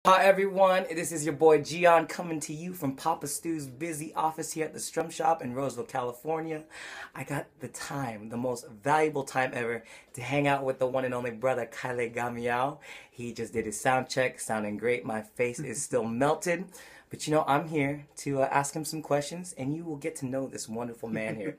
Hi everyone, this is your boy Jion coming to you from Papa Stu's busy office here at the Strum Shop in Roseville, California. I got the most valuable time ever to hang out with the one and only brother Kalei Gamiao. He just did his sound check, sounding great. My face is still melted. But I'm here to ask him some questions and you will get to know this wonderful man here.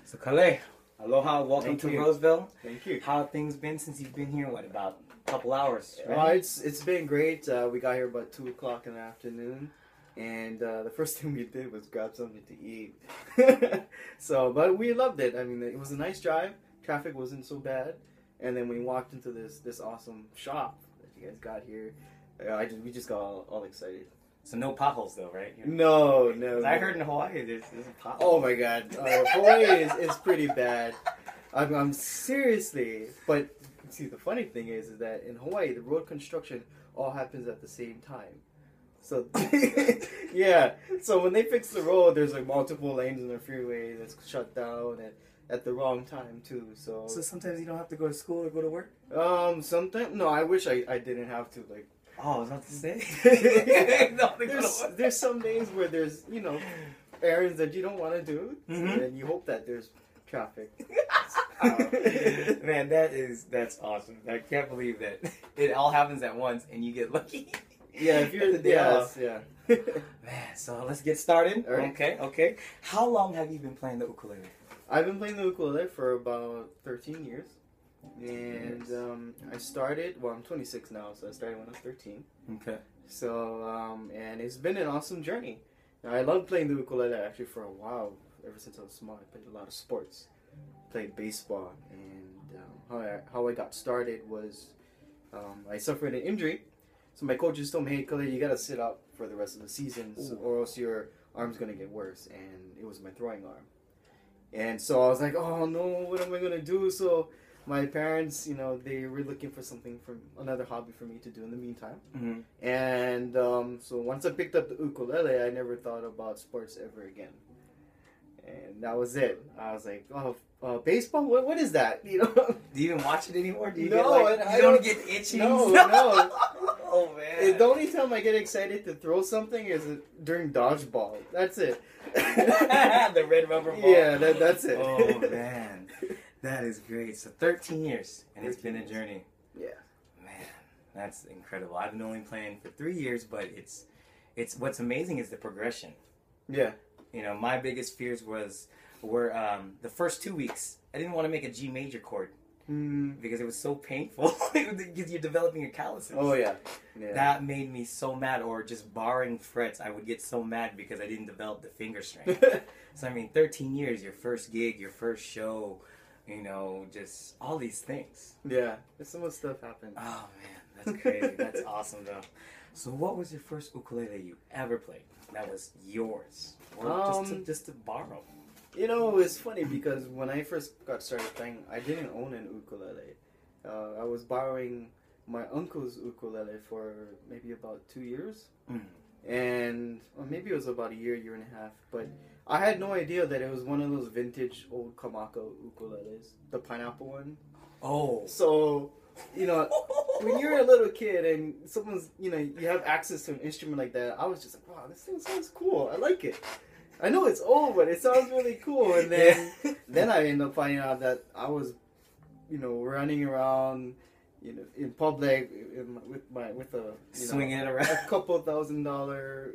So Kalei, aloha, welcome to Roseville. Thank you. How have things been since you've been here, about a couple hours? Right? It's been great. We got here about 2 o'clock in the afternoon, and the first thing we did was grab something to eat. But we loved it. I mean, it was a nice drive. Traffic wasn't so bad, and then we walked into this awesome shop that you guys got here. We just got all excited. So no potholes though, right? No. I heard in Hawaii there's a pothole. Oh my God, Hawaii is pretty bad. I'm seriously, but see, the funny thing is that in Hawaii the road construction all happens at the same time. So yeah, so when they fix the road, there's like multiple lanes in the freeway that's shut down at the wrong time too. So sometimes you don't have to go to school or go to work. Sometimes no. I wish I didn't have to like. Oh, I was about to say. There's some days where there's errands that you don't want to do, and you hope that there's traffic. Man, that's awesome. I can't believe that it all happens at once and you get lucky. Yeah, if you're the day off, yeah. Man, so let's get started. All right. Okay. How long have you been playing the ukulele? I've been playing the ukulele for about 13 years. And I started, I'm 26 now, so I started when I was 13. Okay. So, and it's been an awesome journey. I loved playing the ukulele actually for a while. Ever since I was small, I played a lot of sports. Played baseball, and how I got started was I suffered an injury. So my coaches told me, hey, Kalei, you got to sit up for the rest of the season, or else your arm's going to get worse. And it was my throwing arm. And so I was like, oh no, what am I going to do? So my parents, they were looking for another hobby for me to do in the meantime. Mm-hmm. And so once I picked up the ukulele, I never thought about sports ever again. And that was it. I was like, baseball? What is that? Do you even watch it anymore? Do you I don't get itchy? No. Oh man. The only time I get excited to throw something is during dodgeball. That's it. The red rubber ball. Yeah, that's it. Oh man. That is great. So 13 years, and it's been a journey. Yeah. Man, that's incredible. I've been only playing for 3 years, but it's what's amazing is the progression. Yeah. My biggest fears were the first 2 weeks. I didn't want to make a G major chord because it was so painful because you're developing your calluses. Oh yeah. That made me so mad. Or just barring frets, I would get so mad because I didn't develop the finger strength. So 13 years, your first gig, your first show. Just all these things. Yeah, so much stuff happened. Oh man, that's crazy. That's awesome though. So what was your first ukulele you ever played that was yours? Or just to borrow? It's funny because when I first got started playing, I didn't own an ukulele. I was borrowing my uncle's ukulele for maybe about 2 years. Or maybe it was about a year and a half, but I had no idea that it was one of those vintage old Kamako ukuleles, the pineapple one. Oh. So, when you're a little kid and someone's, you have access to an instrument like that, I was just like, wow, this thing sounds cool. I like it. I know it's old, but it sounds really cool. And then I ended up finding out that I was, running around, in public with a swinging it around a couple $1,000,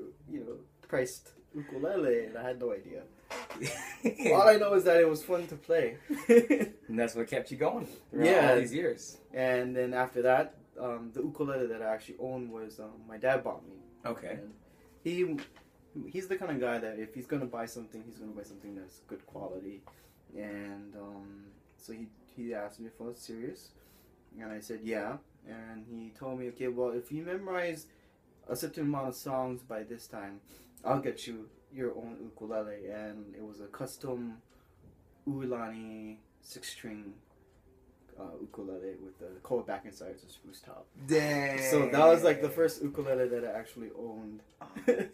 priced ukulele, and I had no idea. All I know is that it was fun to play. And that's what kept you going throughout all these years. And then after that, the ukulele that I actually owned was my dad bought me. Okay. And he's the kind of guy that if he's gonna buy something, he's gonna buy something that's good quality. And so he asked me if I was serious, and I said yeah. And he told me, okay, well, if you memorize a certain amount of songs by this time, I'll get you your own ukulele. And it was a custom Uilani 6-string ukulele with the koa back inside, it's a spruce top. Dang. So that was like the first ukulele that I actually owned. Oh my god.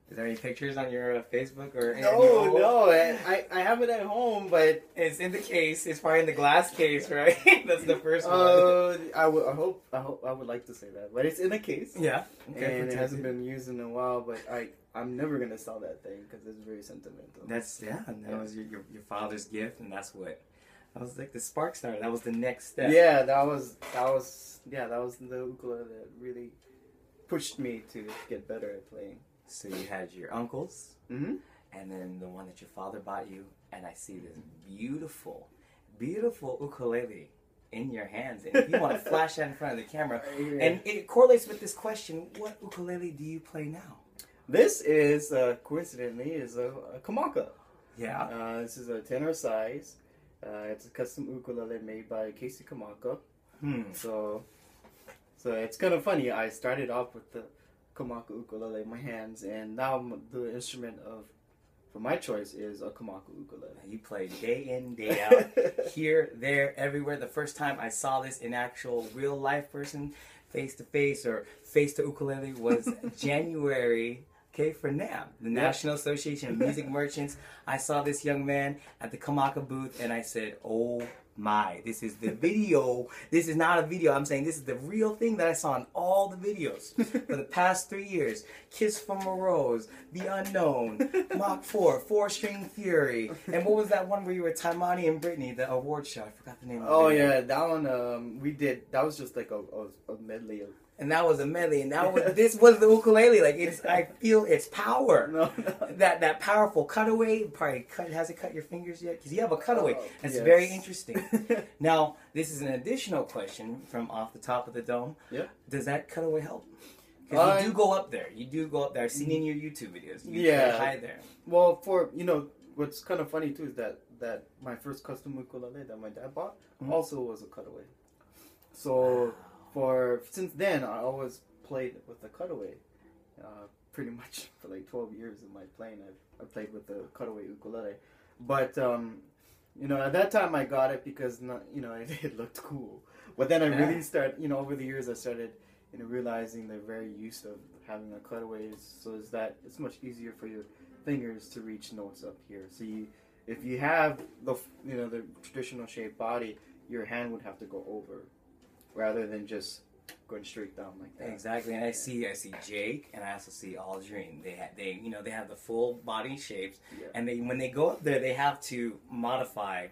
Is there any pictures on your Facebook or? No. I have it at home, but it's in the case. It's probably in the glass case, right? That's the first one. I would like to say that, but it's in a case. Yeah. Okay, and it hasn't been used in a while, but I'm never gonna sell that thing because it's very sentimental. That was your father's gift, and that was like the spark starter. That was the next step. Yeah, that was the ukulele that really pushed me to get better at playing. So you had your uncles, mm-hmm. and then the one that your father bought you, and I see this beautiful, beautiful ukulele in your hands. And if you want to flash that in front of the camera, and it correlates with this question: what ukulele do you play now? This is coincidentally a Kamaka. Yeah. This is a tenor size. It's a custom ukulele made by Casey Kamaka. So it's kind of funny. I started off with the Kamaka ukulele in my hands, and now the instrument for my choice is a Kamaka ukulele. You play day in, day out, here, there, everywhere. The first time I saw this in actual real life person, face to face or face to ukulele, was January. Okay, for NAM, the National Association of Music Merchants. I saw this young man at the Kamaka booth, and I said, "Oh my, this is the video. This is not a video. I'm saying this is the real thing that I saw in all the videos for the past 3 years. Kiss from a Rose, The Unknown, Mach 4, 4-String Fury, and what was that one where you were Taimani and Brittany, the award show? I forgot the name of it. Oh yeah, that one we did. That was just like a medley of. And that was a medley, and this was the ukulele. Like I feel its power. No. That powerful cutaway. Probably has it cut your fingers yet? Because you have a cutaway. That's yes. very interesting. Now, this is an additional question from off the top of the dome. Yeah. Does that cutaway help? Because you do go up there. I've seen in your YouTube videos. You play high there. Well, what's kind of funny too is that my first custom ukulele that my dad bought also was a cutaway. So. Since then, I always played with the cutaway. Pretty much for like 12 years of my playing, I played with the cutaway ukulele. But at that time I got it because it looked cool. But then I really started, over the years I started, realizing the very use of having a cutaway so is that it's much easier for your fingers to reach notes up here. So if you have the traditional shaped body, your hand would have to go over, rather than just going straight down like that. Exactly, and I see Jake, and I also see Aldrin. They have the full body shapes, and when they go up there, they have to modify,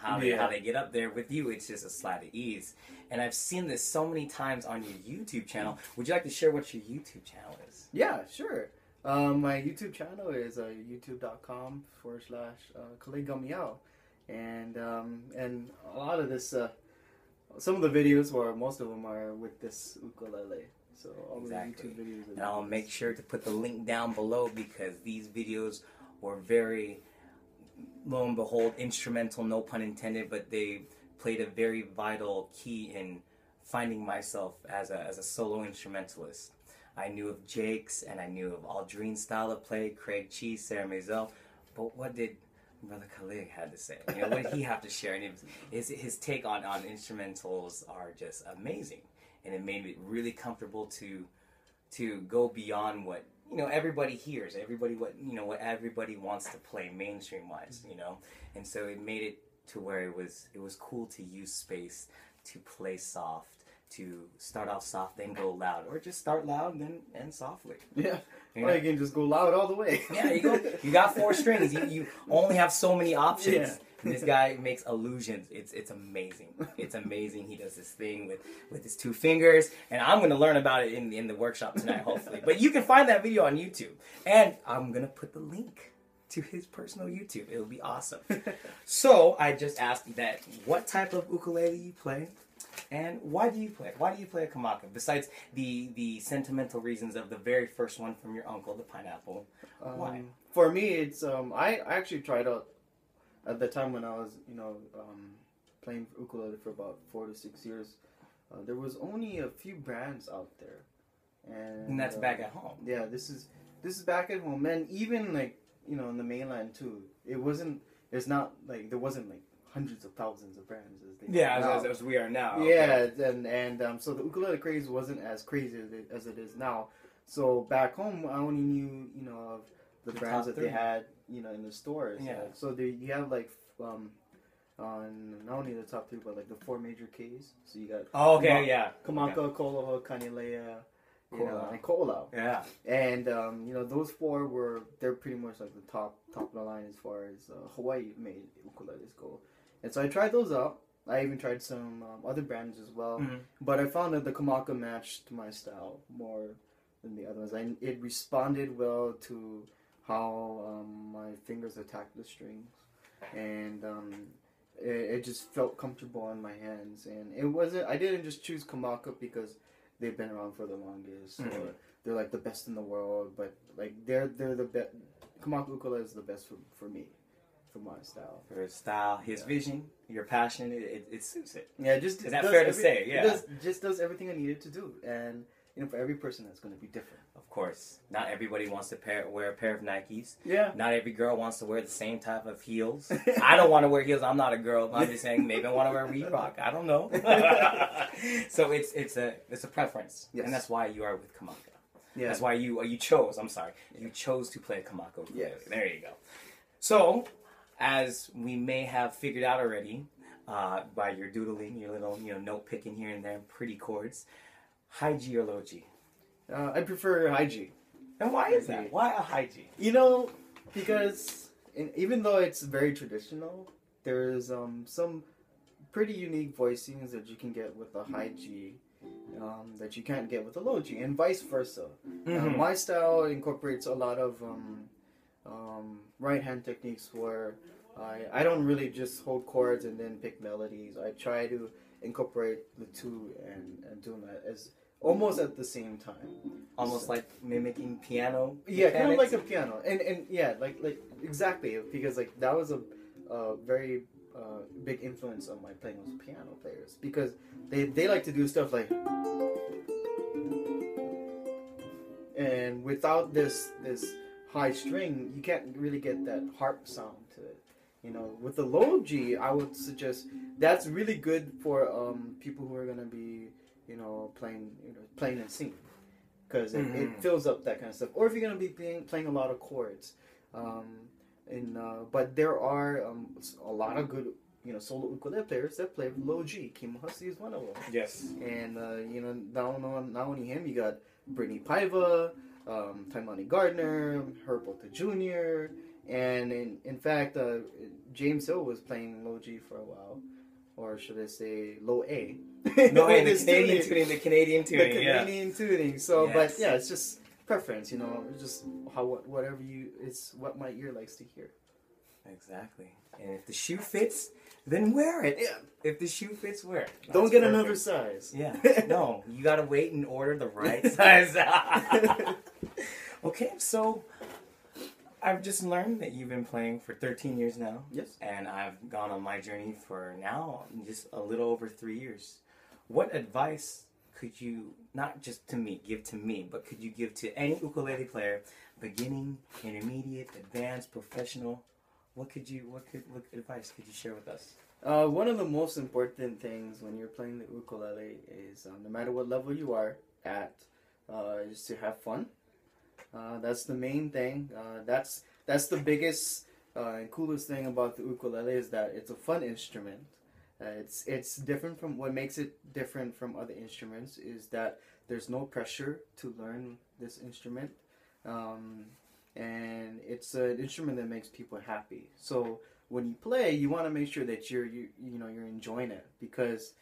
how they get up there. With you, it's just a slide of ease. And I've seen this so many times on your YouTube channel. Would you like to share what your YouTube channel is? Yeah, sure. My YouTube channel is youtube.com/Kalei Gamiao, and a lot of this. Some of the videos, or most of them, are with this ukulele. So all the YouTube videos. And I'll make sure to put the link down below because these videos were very, lo and behold, instrumental, no pun intended, but they played a very vital key in finding myself as a solo instrumentalist. I knew of Jake's and I knew of Aldrin's style of play, Craig Cheese, Sarah Maisel, but what did Brother Kalei had to say? What did he have to share? And his take on instrumentals are just amazing, and it made it really comfortable to go beyond what everybody hears, what everybody wants to play mainstream wise, and so it made it to where it was cool to use space to play soft. To start off soft, then go loud, or just start loud and then end softly. Yeah, or you can just go loud all the way. Yeah, you go. You got 4 strings. You only have so many options. Yeah. And this guy makes illusions. It's amazing. It's amazing. He does this thing with his 2 fingers, and I'm going to learn about it in the workshop tonight, hopefully. But you can find that video on YouTube, and I'm going to put the link to his personal YouTube. It'll be awesome. So I just asked you that. What type of ukulele you play? And why do you play it? Why do you play a Kamaka? Besides the sentimental reasons of the very first one from your uncle, the pineapple. Why? For me, it's I actually tried out at the time when I was playing ukulele for about 4 to 6 years. There was only a few brands out there, and that's back at home. Yeah, this is back at home, and even in the mainland too. There wasn't hundreds of thousands of brands as we are now. Yeah, okay. And so the ukulele craze wasn't as crazy as it is now. So back home, I only knew, of the brands top that three. they had, in the stores. Yeah. So you have like, on not only the top three, but like the four major Ks. So you got Oh, okay, yeah. Kamaka, Koloho, Kanilea, Kola. and Kola. Yeah. And those four they're pretty much like the top of the line as far as Hawaii made ukuleles go. And so I tried those out. I even tried some other brands as well, Mm-hmm. but I found that the Kamaka matched my style more than the other ones. It responded well to how my fingers attacked the strings, and it just felt comfortable in my hands. And it wasn't. I didn't just choose Kamaka because they've been around for the longest, or they're like the best in the world. But like they're the best. Kamaka ukulele is the best for me, for my style. For his style, his vision, your passion, it suits it. Yeah, just Is that fair to say? Yeah. Just does everything I needed to do, and for every person that's going to be different. Of course, not everybody wants to wear a pair of Nikes. Yeah. Not every girl wants to wear the same type of heels. I don't want to wear heels. I'm not a girl. I'm just saying maybe I want to wear Reebok. I don't know. So it's a preference, Yes. and that's why you are with Kamaka. Yeah. That's why you chose. I'm sorry, you chose to play Kamaka. Yes. There you go. So, as we may have figured out already, by your doodling, your little note picking here and there, pretty chords, high G or low G. I prefer high G. And why is that? Why a high G? Because even though it's very traditional, there's some pretty unique voicings that you can get with a high G that you can't get with a low G, and vice versa. Mm-hmm. My style incorporates a lot of right hand techniques where I don't really just hold chords and then pick melodies. I try to incorporate the two and do them as almost at the same time. Almost like mimicking piano. Yeah, kind of mechanics? like a piano, and yeah, like exactly, because like that was a very big influence on my playing with piano players, because they like to do stuff like, and without this high string, you can't really get that harp sound to it. With the low G, I would suggest that's really good for people who are gonna be playing and singing, because it fills up that kind of stuff. Or if you're gonna be playing a lot of chords, but there are a lot of good solo ukulele players that play low G. Kim Hussey is one of them. Yes. And not only him, you got Brittany Paiva, Taimani Gardner, Herb Botha Jr., and in fact, James Hill was playing low G for a while, or should I say low A? No, hey, the Canadian tuning. So, Yes. but yeah, it's just preference. It's just it's what my ear likes to hear. Exactly. And if the shoe fits, then wear it. Yeah. If the shoe fits, wear it. Don't That's get perfect. another size. Yeah. No, you gotta wait and order the right size. Okay, so I've just learned that you've been playing for 13 years now. Yes. And I've gone on my journey for now just a little over 3 years. What advice could you, not just give to me, but could you give to any ukulele player, beginning, intermediate, advanced, professional? What advice could you share with us? One of the most important things when you're playing the ukulele is, no matter what level you are at, is to have fun. That's the main thing. That's the biggest and coolest thing about the ukulele, is that it's a fun instrument. It's different from, what makes it different from other instruments is that there's no pressure to learn this instrument, and it's an instrument that makes people happy. So when you play, you want to make sure that you're enjoying it, because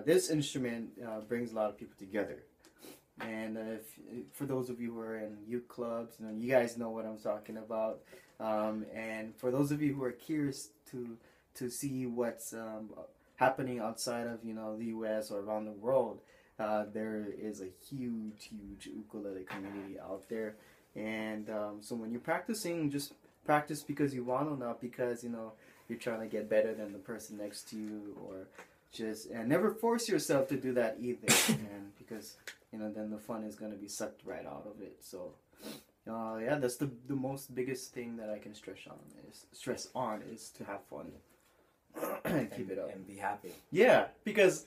this instrument brings a lot of people together. And for those of you who are in youth clubs, you guys know what I'm talking about. And for those of you who are curious to see what's happening outside of the U.S. or around the world, there is a huge ukulele community out there. And so when you're practicing, just practice because you want to, not because you're trying to get better than the person next to you, or and never force yourself to do that either, and because then the fun is going to be sucked right out of it. So yeah, that's the most biggest thing that I can stress on is to have fun and keep it up And be happy. Yeah, because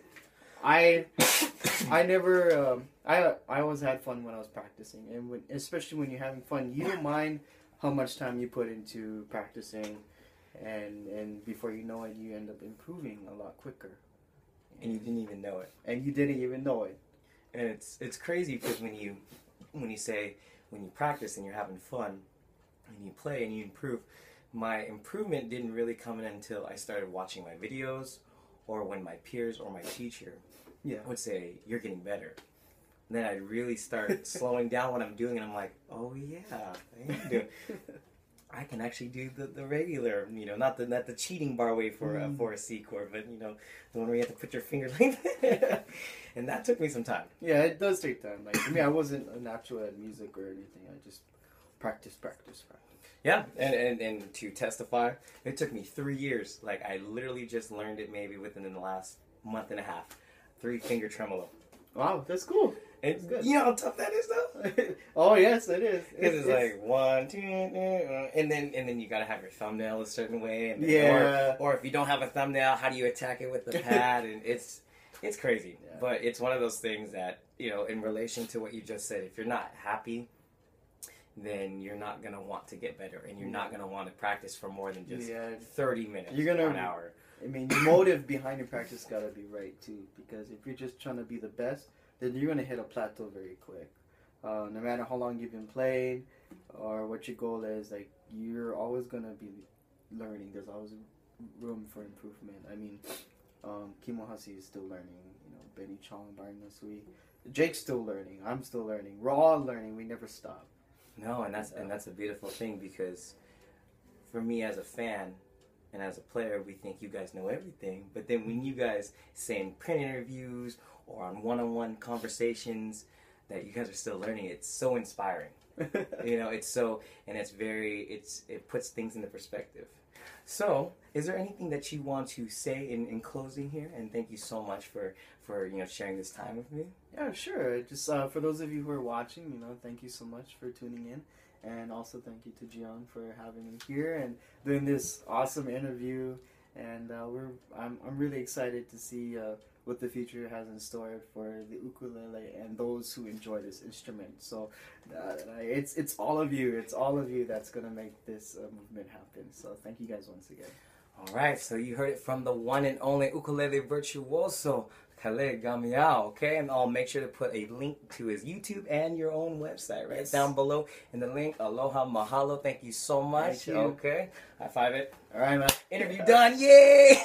I never I always had fun when I was practicing, and especially when you're having fun, you don't mind how much time you put into practicing, and before you know it, you end up improving a lot quicker. And you didn't even know it. And you didn't even know it. And it's crazy because when you practice and you're having fun and you play and you improve, my improvement didn't really come in until I started watching my videos, or when my peers or my teacher would say, "You're getting better." And then I'd really start slowing down what I'm doing, and I'm like, "Oh yeah, I can actually do the regular, not the cheating bar way for a C chord, but the one where you have to put your finger like that." And that took me some time. Yeah, it does take time. Like for me, I wasn't a natural at music or anything. I just practice. Yeah, and to testify, it took me 3 years. Like I literally just learned it maybe within the last month and a half. 3-finger tremolo. Wow, that's cool. It's good. You know how tough that is, though. Oh yes, it is. Because it's like 1, 2, and then you gotta have your thumbnail a certain way, and or if you don't have a thumbnail, how do you attack it with the pad? And it's crazy, but it's one of those things that in relation to what you just said, if you're not happy, then you're not gonna want to get better, and you're not gonna want to practice for more than just 30 minutes, an hour. I mean, the motive behind your practice gotta be right too, because if you're just trying to be the best, then you're gonna hit a plateau very quick. No matter how long you've been playing or what your goal is, like you're always gonna be learning. There's always room for improvement. I mean, Kimo Hasi is still learning. Benny Chong, Byron Nasui, Jake's still learning. I'm still learning. We're all learning. We never stop. No, and that's a beautiful thing, because for me as a fan and as a player, we think you guys know everything. But then when you guys say in print interviews or on one-on-one conversations that you guys are still learning, it's so inspiring. It's so, and it puts things into perspective. So, is there anything that you want to say in closing here? And thank you so much for sharing this time with me. Yeah, sure. Just for those of you who are watching, thank you so much for tuning in. And also thank you to Jion for having me here and doing this awesome interview. And I'm really excited to see what the future has in store for the ukulele and those who enjoy this instrument. So it's all of you. It's all of you that's going to make this movement happen. So thank you guys once again. All right, so you heard it from the one and only ukulele virtuoso, Kalei Gamiao, okay? And I'll make sure to put a link to his YouTube and your own website down below in the link. Aloha, mahalo, thank you so much. Thank you. Okay, high five it. All right, man. Interview done, yay!